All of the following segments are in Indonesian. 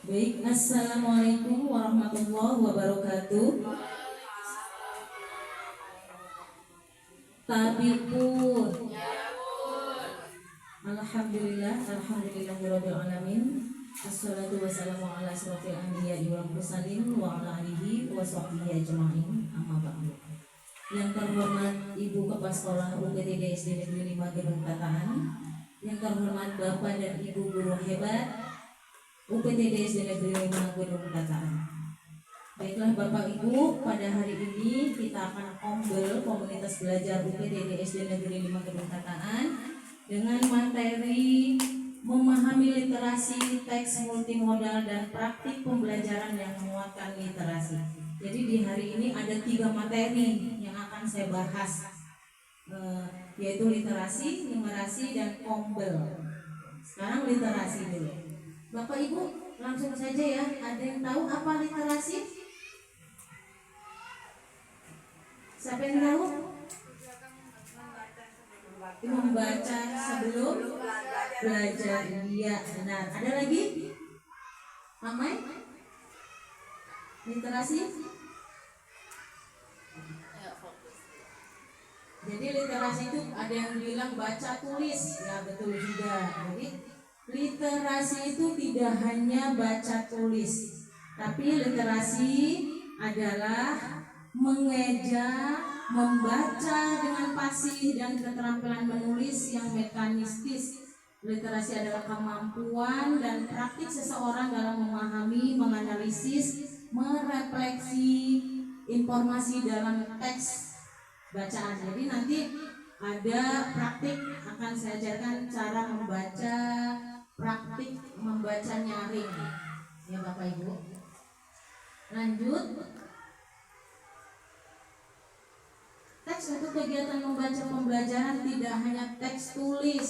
Baik, assalamualaikum warahmatullahi wabarakatuh. Tabipun. Alhamdulillahirabbil alamin. Assalatu wassalamu ala asrofil anbiya'i wal mursalin wa ala alihi wa sahbihi ajma'in. Amma ba'du. Yang terhormat Ibu Kepala Sekolah UPTD SD Negeri 5 Gedung Tataan. Yang terhormat Bapak dan Ibu guru hebat UPTD SD Negeri 5 Gedung Tataan. Baiklah Bapak Ibu, pada hari ini kita akan ombel komunitas belajar UPTD SD Negeri 5 Gedung Tataan dengan materi memahami literasi, teks multimodal dan praktik pembelajaran yang menguatkan literasi. Jadi di hari ini ada 3 materi yang akan saya bahas, yaitu literasi, numerasi, dan ombel. Sekarang literasi dulu. Bapak Ibu langsung saja ya. Ada yang tahu apa literasi? Siapa yang tahu? Membaca sebelum belajar. Iya, benar. Ada lagi? Mamai? Literasi? Jadi literasi itu ada yang bilang baca tulis. Ya betul juga. Jadi literasi itu tidak hanya baca tulis, tapi literasi adalah mengeja, membaca dengan fasih dan keterampilan menulis yang mekanistis. Literasi adalah kemampuan dan praktik seseorang dalam memahami, menganalisis, merefleksi informasi dalam teks bacaan. Jadi nanti ada praktik, akan saya ajarkan cara membaca, praktik membaca nyaring ya Bapak Ibu. Lanjut. Teks untuk kegiatan membaca pembelajaran tidak hanya teks tulis,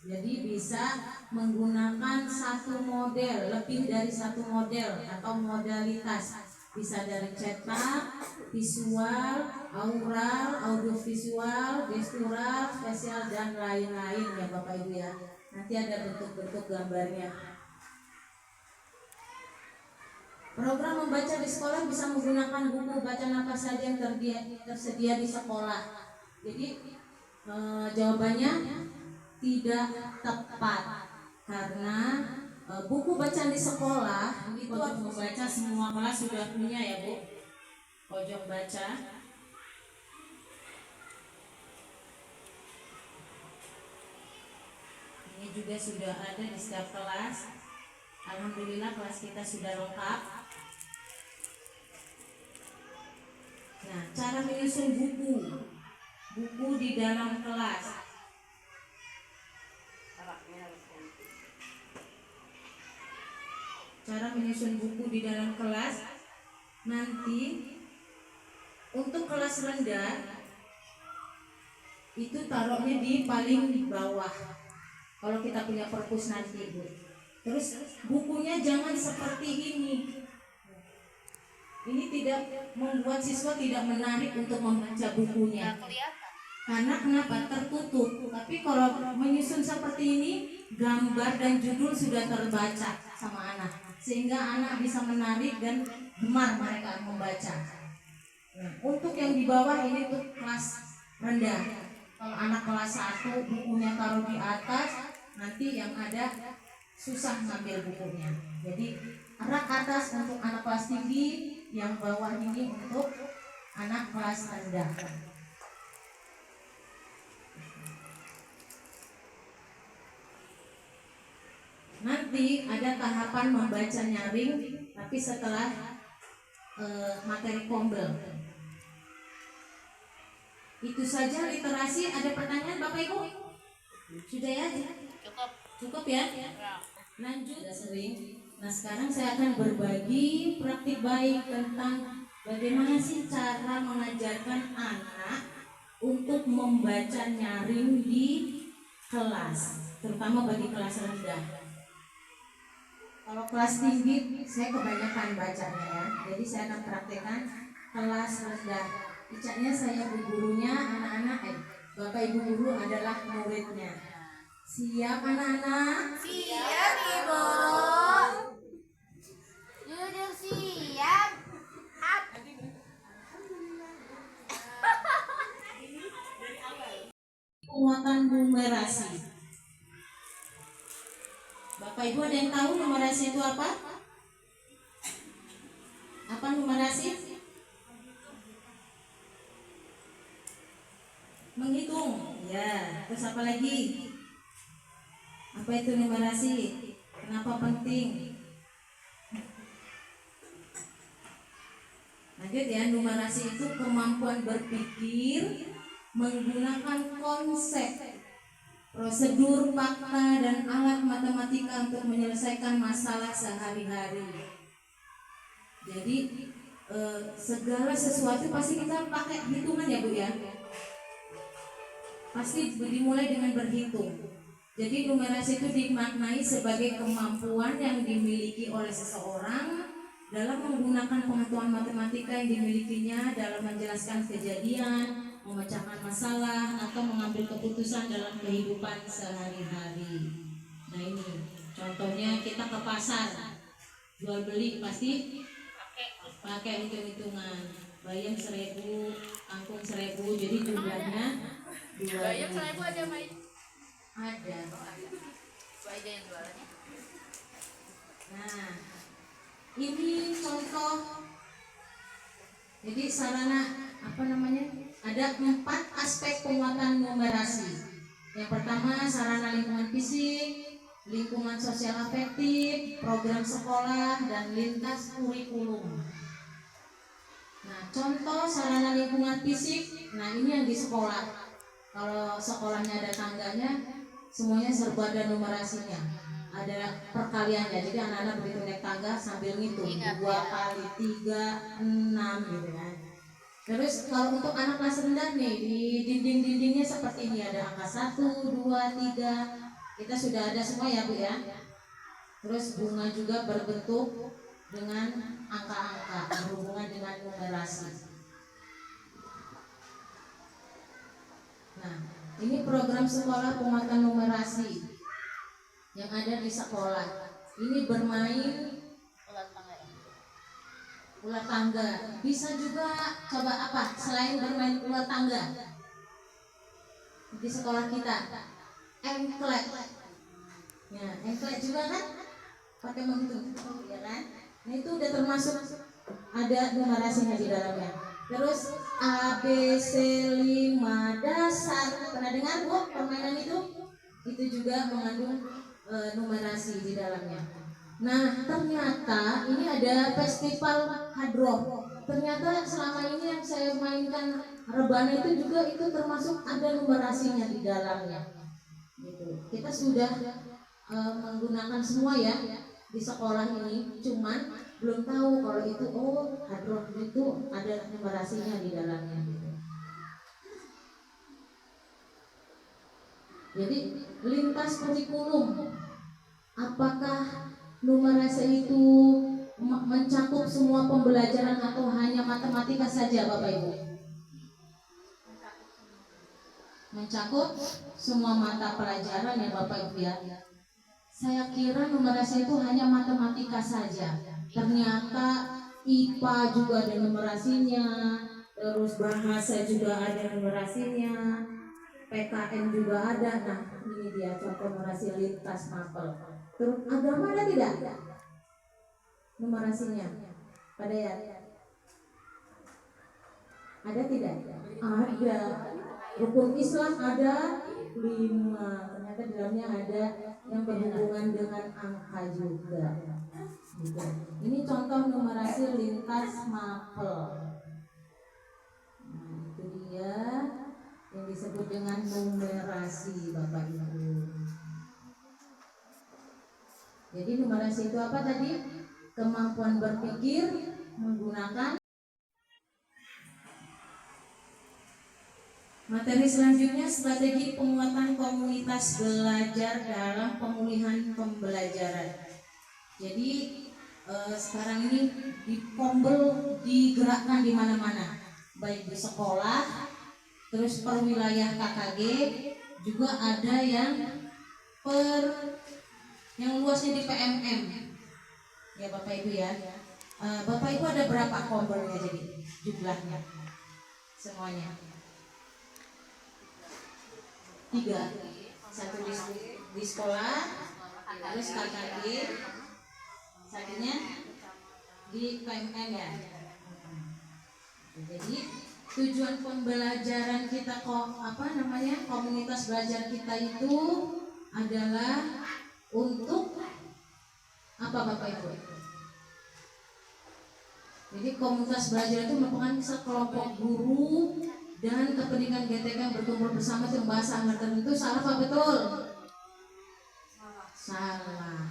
jadi bisa menggunakan satu model, lebih dari satu model atau modalitas. Bisa dari cetak, visual, aural, audiovisual, gestural, spesial, dan lain-lain ya Bapak Ibu ya. Nanti ada bentuk-bentuk gambarnya. Program membaca di sekolah bisa menggunakan buku bacaan apa saja yang tersedia di sekolah. Jadi jawabannya tidak tepat karena buku bacaan di sekolah itu harus membaca, semua kelas sudah punya ya Bu, pojok baca. Ini juga sudah ada di setiap kelas. Alhamdulillah kelas kita sudah lengkap. Nah, cara menyusun buku di dalam kelas. Cara menyusun buku di dalam kelas nanti untuk kelas rendah itu taruhnya di paling bawah. Kalau kita punya perpus nanti Bu. Terus bukunya jangan seperti ini. Ini tidak membuat siswa tidak menarik untuk membaca bukunya. Karena kenapa? Tertutup. Tapi kalau menyusun seperti ini, gambar dan judul sudah terbaca sama anak, sehingga anak bisa menarik dan gemar mereka membaca. Untuk yang di bawah ini tuh kelas rendah. Kalau anak kelas 1 bukunya taruh di atas, nanti yang ada susah ngambil bukunya. Jadi rak atas untuk anak kelas tinggi, yang bawah ini untuk anak kelas rendah. Nanti ada tahapan membaca nyaring, tapi setelah materi kombel. Itu saja literasi. Ada pertanyaan Bapak Ibu? Sudah ya? Cukup ya? Lanjut. Sudah sering. Nah sekarang saya akan berbagi praktik baik tentang bagaimana sih cara mengajarkan anak untuk membaca nyaring di kelas, terutama bagi kelas rendah. Kalau kelas tinggi saya kebanyakan bacanya ya, jadi saya akan praktekkan kelas rendah. Icanya saya bu gurunya, anak-anak Bapak Ibu guru adalah muridnya. Siap anak-anak? Siap Ibu. penguatan numerasi. Bapak Ibu ada yang tahu numerasi itu apa? Apa numerasi? Menghitung. Ya, terus apa lagi? Apa itu numerasi? Kenapa penting? Lanjut ya, numerasi itu kemampuan berpikir menggunakan konsep, prosedur, fakta, dan alat matematika untuk menyelesaikan masalah sehari-hari. Jadi segala sesuatu pasti kita pakai hitungan ya Bu ya. Pasti dimulai dengan berhitung. Jadi numerasi itu dimaknai sebagai kemampuan yang dimiliki oleh seseorang dalam menggunakan pengetahuan matematika yang dimilikinya dalam menjelaskan kejadian, memecahkan masalah, atau mengambil keputusan dalam kehidupan sehari-hari. Nah ini contohnya kita ke pasar jual beli pasti pakai hitung-hitungan. Bayam 1.000, kangkung 1.000, jadi jumlahnya 2.000. Bayam 1.000 ada Mai? Ada. Itu aja yang jualannya. Nah, ini contoh. Jadi sarana apa namanya? Ada 4 aspek penguatan numerasi. Yang pertama sarana lingkungan fisik, lingkungan sosial afektif, program sekolah, dan lintas kurikulum. Nah, contoh sarana lingkungan fisik, nah ini yang di sekolah. Kalau sekolahnya ada tangganya, semuanya serba ada numerasinya, ada perkaliannya. Jadi anak-anak begitu naik tangga sambil ngitung 2 kali 3, 6 gitu kan. Terus kalau untuk anak kelas rendah nih, di dinding-dindingnya seperti ini ada angka 1, 2, 3. Kita sudah ada semua ya Bu ya. Terus bunga juga berbentuk dengan angka-angka berhubungan dengan numerasi. Nah, ini program sekolah penguatan numerasi yang ada di sekolah. Ini bermain ular tangga. Bisa juga coba apa selain bermain ular tangga di sekolah kita? Engklek. Ya, engklek juga kan? Pakai menghitung, ya kan? Nah itu udah termasuk ada numerasinya di dalamnya. Terus ABC 5 dasar, pernah dengar Bu permainan itu? Itu juga mengandung numerasi di dalamnya. Nah ternyata ini ada festival hadroh. Ternyata selama ini yang saya mainkan rebana itu juga itu termasuk ada numerasinya di dalamnya. Gitu. Kita sudah menggunakan semua ya di sekolah ini, cuman belum tahu kalau itu hadroh itu ada numerasinya di dalamnya gitu. Jadi lintas kurikulum, apakah numerasi itu mencakup semua pembelajaran atau hanya matematika saja Bapak Ibu? Mencakup semua mata pelajaran ya Bapak Ibu ya. Saya kira numerasi itu hanya matematika saja. Ternyata IPA juga ada numerasinya, terus bahasa juga ada numerasinya, PKN juga ada. Nah ini dia contoh numerasi lintas mapel. Terus agama ada tidak? Numerasinya pada ya? Ada tidak? Ada. Rukun Islam ada 5. Ternyata di dalamnya ada yang berhubungan dengan angka juga. Gitu. Ini contoh numerasi lintas mapel. Nah, itu dia yang disebut dengan numerasi Bapak Ibu. Jadi numerasi itu apa tadi? Kemampuan berpikir menggunakan. Materi selanjutnya strategi penguatan komunitas belajar dalam pemulihan pembelajaran. Jadi sekarang ini di Pombel digerakkan di mana-mana, baik di sekolah, terus per wilayah KKG, juga ada yang luasnya di PMM. Ya Bapak Ibu ya. Bapak Ibu ada berapa Pombelnya jadi jumlahnya semuanya? 3. Satu di sekolah, terus KKD, satunya di PMN ya. Jadi tujuan pembelajaran kita komunitas belajar kita itu adalah untuk apa Bapak Ibu? Jadi komunitas belajar itu merupakan sekelompok guru dan kepentingan GTK yang berkumpul bersama untuk membahas hal tertentu. Salah apa betul? Salah.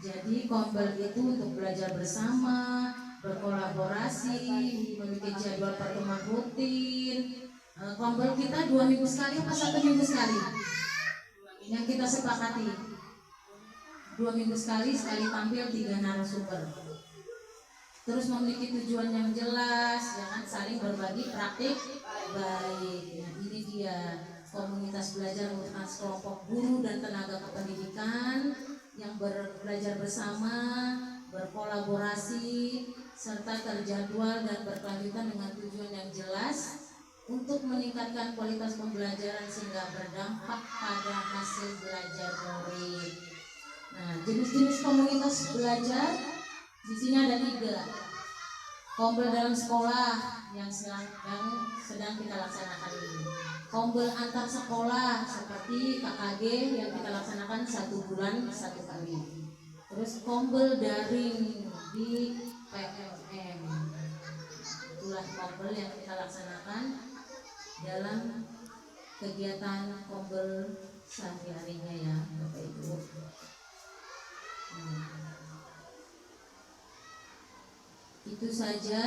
Jadi Kombel itu untuk belajar bersama, berkolaborasi, memiliki jadwal pertemuan rutin. Kombel kita 2 minggu sekali apa 1 minggu sekali? Yang kita sepakati 2 minggu sekali tampil 3 narasumber. Terus memiliki tujuan yang jelas, jangan saling berbagi praktik baik. Nah, ini dia komunitas belajar merupakan sekelompok guru dan tenaga kependidikan yang belajar bersama, berkolaborasi, serta terjadwal dan berkelanjutan dengan tujuan yang jelas untuk meningkatkan kualitas pembelajaran sehingga berdampak pada hasil belajar murid. Nah, jenis-jenis komunitas belajar di sini ada 3. Kombel dalam sekolah yang sedang kita laksanakan ini. Kombel antar sekolah seperti KKG yang kita laksanakan 1 bulan 1 kali. Terus kombel daring di PMM. Itulah kombel yang kita laksanakan dalam kegiatan kombel sehari-harinya ya Bapak Ibu. Itu saja